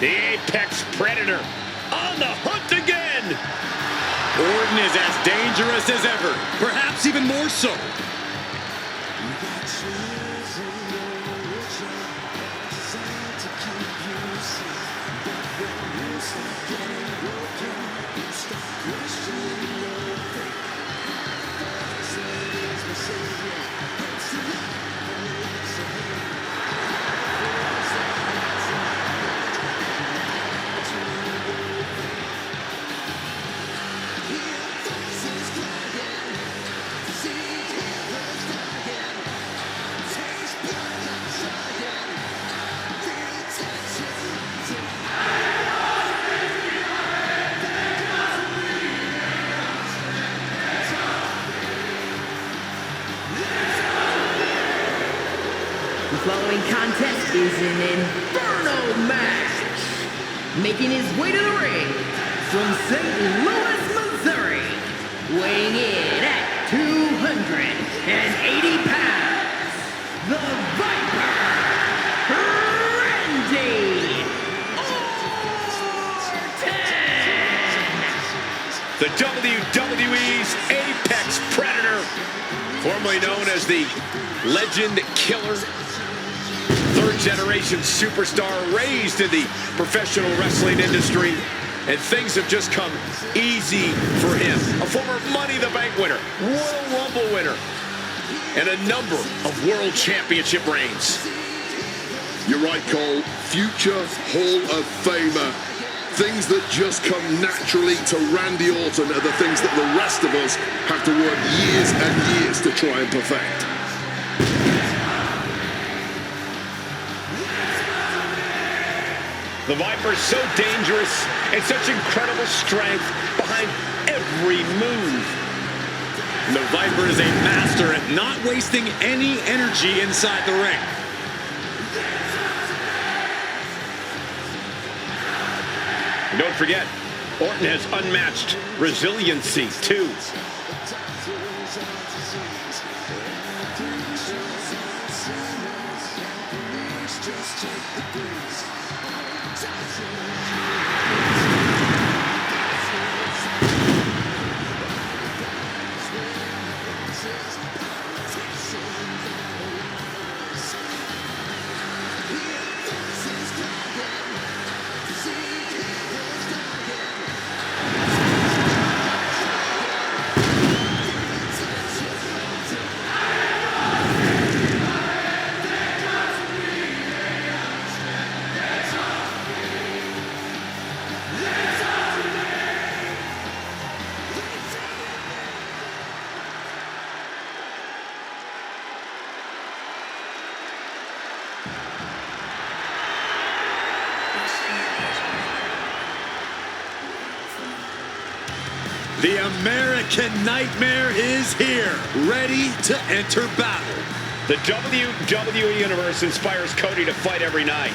The Apex Predator on the hunt again. Orton is as dangerous as ever, perhaps even more so. The following contest is an Inferno match. Making his way to the ring from St. Louis, Missouri, weighing in at 280 pounds, the Viper, Randy Orton. The WWE's Apex Predator, formerly known as the Legend Killer, third-generation superstar raised in the professional wrestling industry, and things have just come easy for him. A former Money in the Bank winner, Royal Rumble winner, and a number of World Championship reigns. You're right, Cole. Future Hall of Famer. Things that just come naturally to Randy Orton are the things that the rest of us have to work years and years to try and perfect. The Viper's so dangerous and such incredible strength behind every move. And the Viper is a master at not wasting any energy inside the ring. And don't forget, Orton has unmatched resiliency, too. The American Nightmare is here, ready to enter battle. The WWE Universe inspires Cody to fight every night.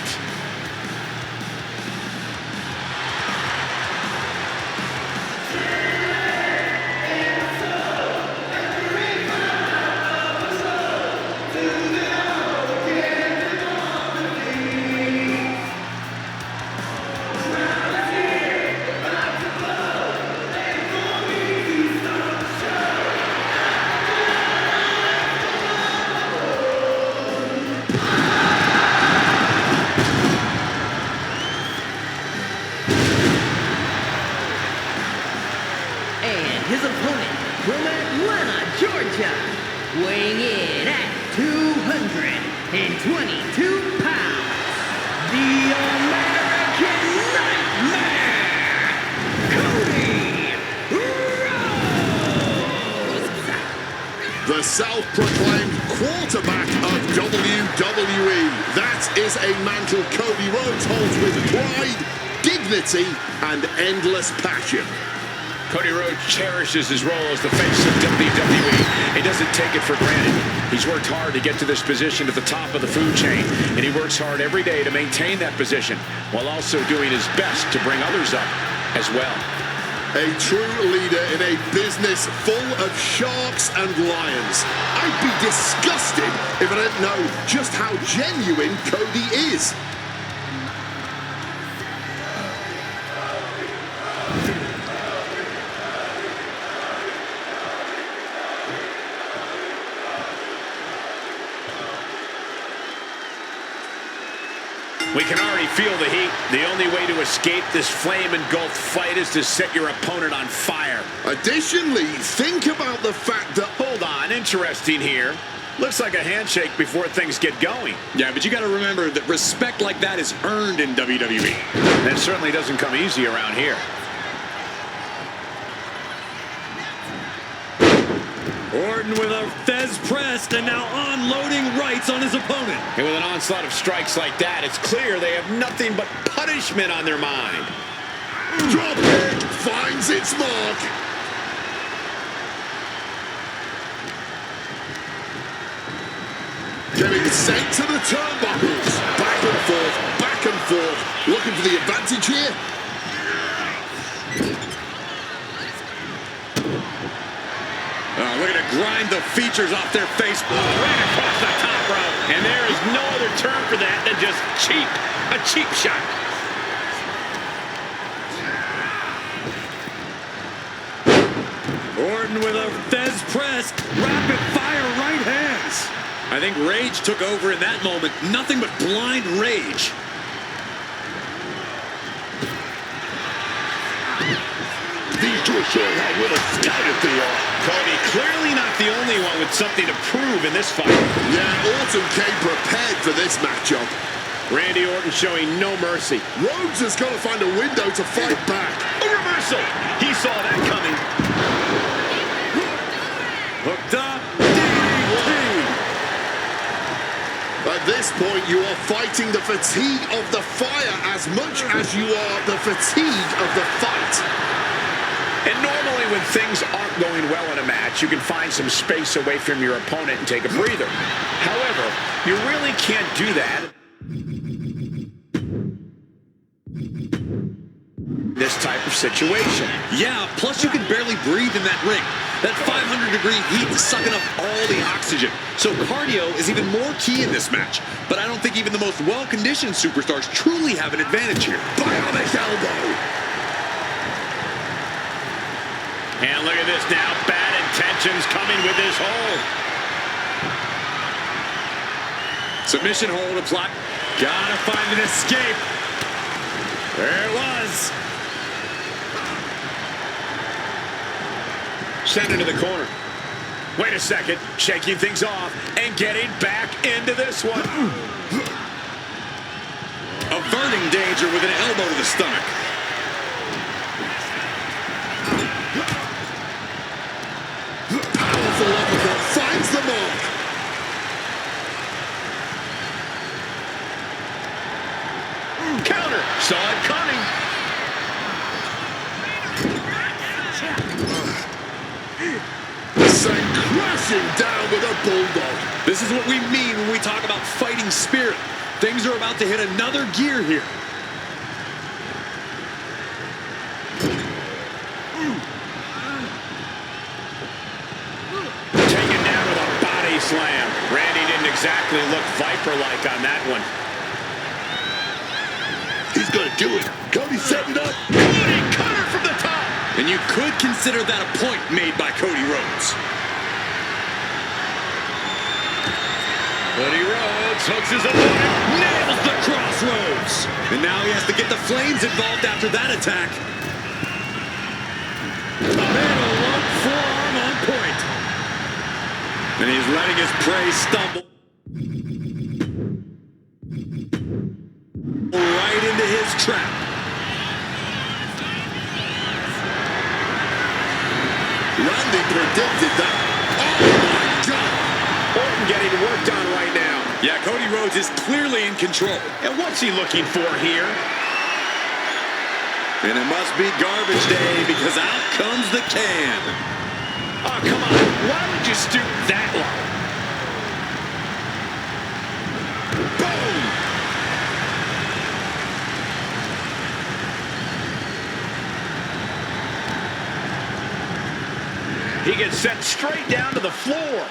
self-proclaimed quarterback of WWE. That is a mantle Cody Rhodes holds with pride, dignity, and endless passion. Cody Rhodes cherishes his role as the face of WWE. He doesn't take it for granted. He's worked hard to get to this position at the top of the food chain, and he works hard every day to maintain that position while also doing his best to bring others up as well. A true leader in a business full of sharks and lions. I'd be disgusted if I didn't know just how genuine Cody is. We can already feel the heat. The only way to escape this flame-engulfed fight is to set your opponent on fire. Additionally, think about the fact that... Hold on, interesting here. Looks like a handshake before things get going. Yeah, but you got to remember that respect like that is earned in WWE. That certainly doesn't come easy around here. Orton with a Fez pressed and now unloading rights on his opponent. And with an onslaught of strikes like that, it's clear they have nothing but punishment on their mind. Drop kick finds its mark. Getting sent to the turnbuckles. Back and forth, back and forth. Looking for the advantage here. Looking to grind the features off their face. Right across the top rope. And there is no other term for that than just cheap. A cheap shot. Orton with a Fez pressed. Rapid fire right hands. I think rage took over in that moment. Nothing but blind rage. These two are showing how well scouted they are. Cody clearly not the only one with something to prove in this fight. Yeah, Orton came prepared for this matchup. Randy Orton showing no mercy. Rhodes has got to find a window to fight back. A reversal. He saw that coming. Hooked up. DDT. At this point, you are fighting the fatigue of the fire as much as you are the fatigue of the fight. And normally when things aren't going well in a match, you can find some space away from your opponent and take a breather. However, you really can't do that this type of situation. Yeah, plus you can barely breathe in that ring. That 500-degree heat is sucking up all the oxygen. So cardio is even more key in this match. But I don't think even the most well-conditioned superstars truly have an advantage here. Bionic elbow. And look at this now. Bad intentions coming with this hold. Submission hold applied. Gotta find an escape. There it was. Send it to the corner. Wait a second. Shaking things off and getting back into this one. Averting danger with an elbow to the stomach. Powerful uppercut finds the mark. Counter. Saw it coming. Sent crashing down with a bulldog. This is what we mean when we talk about fighting spirit. Things are about to hit another gear here. Taken down with a body slam. Randy didn't exactly look Viper-like on that one. He's going to do it. Cody set it up. Cody cutter from the top. And you could consider that a point made by Cody Rhodes. Cody Rhodes hooks his opponent. Nails the crossroads. And now he has to get the Flames involved after that attack. And a long forearm on point. And he's letting his prey stumble. Right into his trap. Randy predicted that. Oh my God! Yeah, Cody Rhodes is clearly in control. And what's he looking for here? And it must be garbage day because out comes the can. Oh, come on. Why would you stoop that low? Boom! He gets sent straight down to the floor.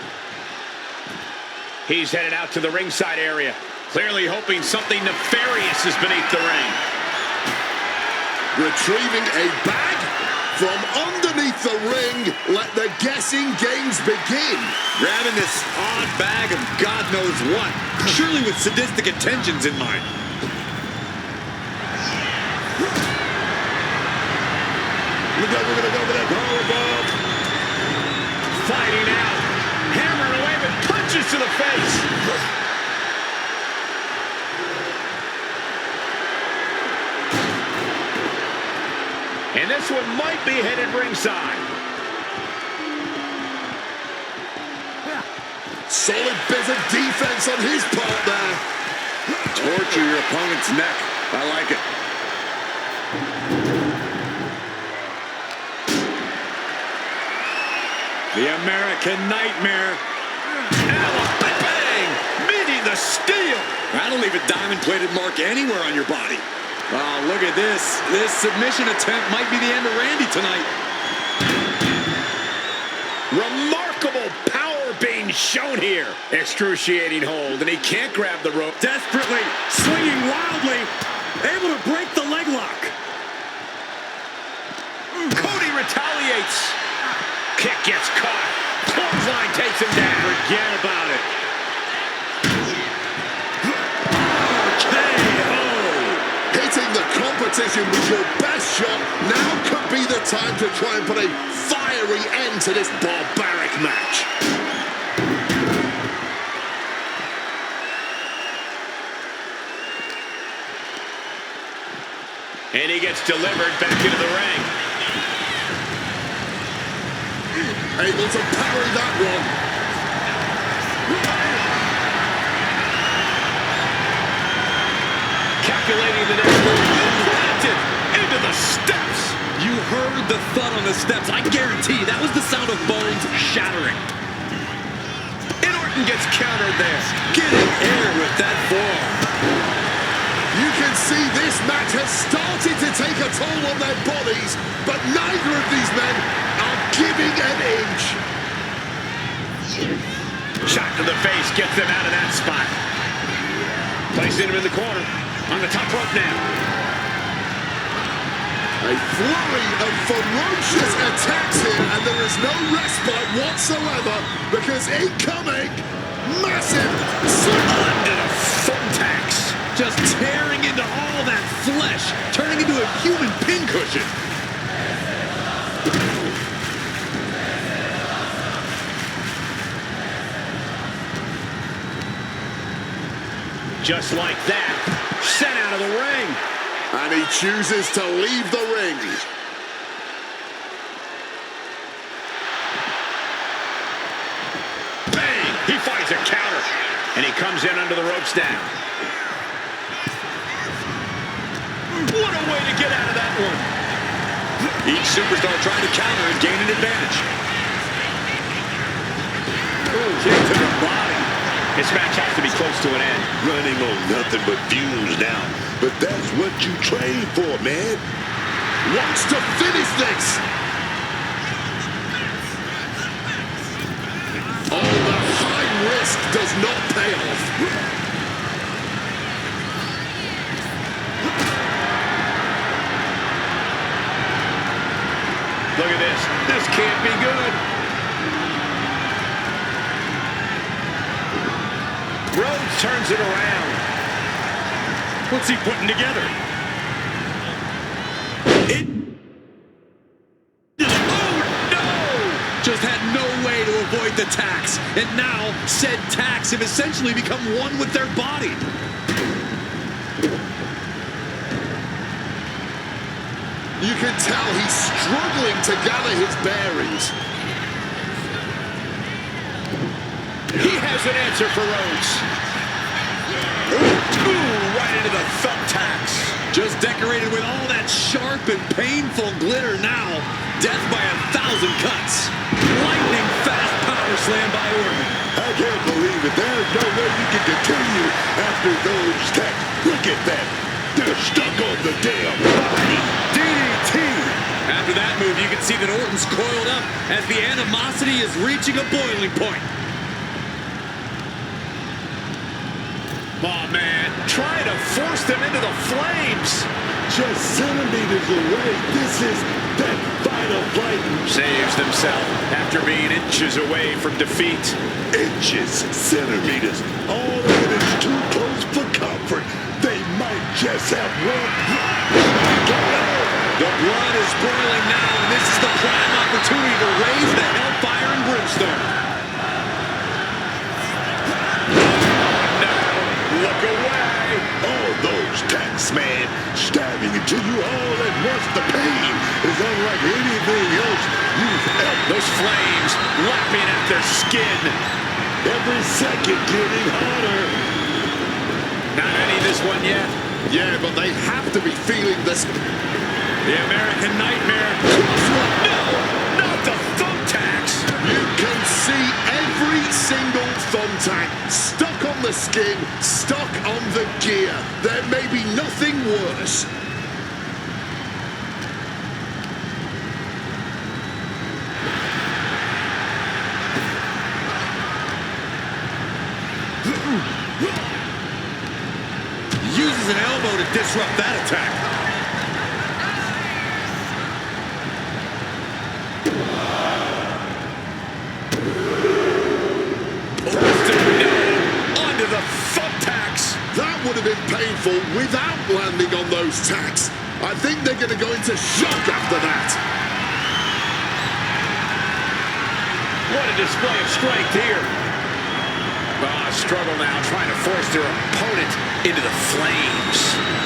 He's headed out to the ringside area, clearly hoping something nefarious is beneath the ring. Retrieving a bag from underneath the ring. Let the guessing games begin. Grabbing this odd bag of God knows what, surely with sadistic intentions in mind. We're going to go for that powerbomb. Fighting out, hammering away with punches to the face. And this one might be headed ringside. Solid bit of defense on his part there. Torture your opponent's neck. I like it. The American Nightmare. Bang! Meeting the steel. That'll leave a diamond-plated mark anywhere on your body. Oh, look at this. This submission attempt might be the end of Randy tonight. Remarkable power being shown here. Excruciating hold, and he can't grab the rope. Desperately, swinging wildly, able to break the leg lock. Cody retaliates. Kick gets caught. Clothesline takes him down. Forget about it. Hitting the competition with your best shot now could be the time to try and put a fiery end to this barbaric match. And he gets delivered back into the ring. Able to parry that one. Calculating the next move. Planted into the steps. You heard the thud on the steps. I guarantee that was the sound of bones shattering. And Orton gets countered there. Getting air with that forearm. You can see this match has started to take a toll on their bodies, but neither of these men are giving an inch. Shot to the face gets them out of that spot. Placing him in the corner. On the top rope now. A flurry of ferocious attacks here, and there is no respite whatsoever because incoming, massive Under the thumbtacks. Just tearing into all that flesh, turning into a human pincushion. Just like that, sent out of the ring. and he chooses to leave the ring. Bang! He finds a counter, and he comes in under the ropes now. What a way to get out of that one. Each superstar trying to counter and gain an advantage. Ooh, kick to the body. This match has to be close to an end. Running on nothing but fumes now. But that's what you train for, man. Wants to finish this. Oh, the high risk does not pay off. Look at this. This can't be good. Rhodes turns it around. What's he putting together? Oh, no! Just had no way to avoid the tax. And now, said tax have essentially become one with their body. You can tell he's struggling to gather his bearings. He has an answer for Rhodes. Ooh, right into the thumbtacks. Just decorated with all that sharp and painful glitter now. Death by 1,000 cuts. Lightning fast power slam by Orton. I can't believe it. There's no way you can continue after those attacks. Look at that. They're stuck on the damn body. DDT. After that move, you can see that Orton's coiled up as the animosity is reaching a boiling point. Oh, man, trying to force them into the flames. Just centimeters away. This is that final fight. Saves himself after being inches away from defeat. Inches, centimeters. All of it is too close for comfort. They might just have one. The blood is boiling now, and this is the prime opportunity to raise the hellfire and brimstone. Look away. All those attacks, man, stabbing into you all at once. The pain is unlike anything else you've ever. Those flames lapping at their skin. Every second getting hotter. Not ending this one yet. Yeah, but they have to be feeling this. The American Nightmare. No, not the thumbtacks. You can see every single thumbtack stuck on the skin, stuck on the gear. There may be nothing worse. Uses an elbow to disrupt that attack. Onto the thumbtacks. That would have been painful without landing on those tacks. I think they're going to go into shock after that. What a display of strength here. Struggle now, trying to force their opponent into the flames.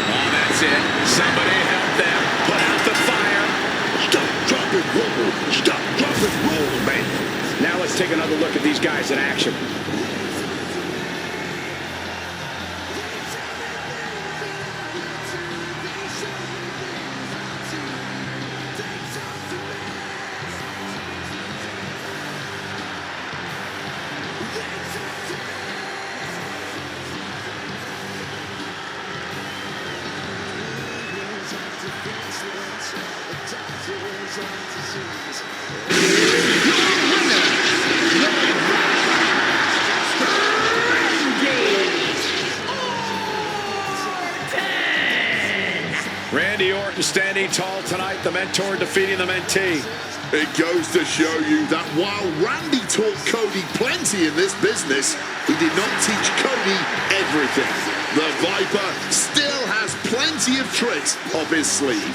Oh, that's it. Somebody help them. Put out the fire. Stop, drop, and roll. Stop, drop, and roll, man. Now let's take another look at these guys in action. Randy Orton standing tall tonight, the mentor defeating the mentee. It goes to show you that while Randy taught Cody plenty in this business, he did not teach Cody everything. The Viper still has plenty of tricks up his sleeve.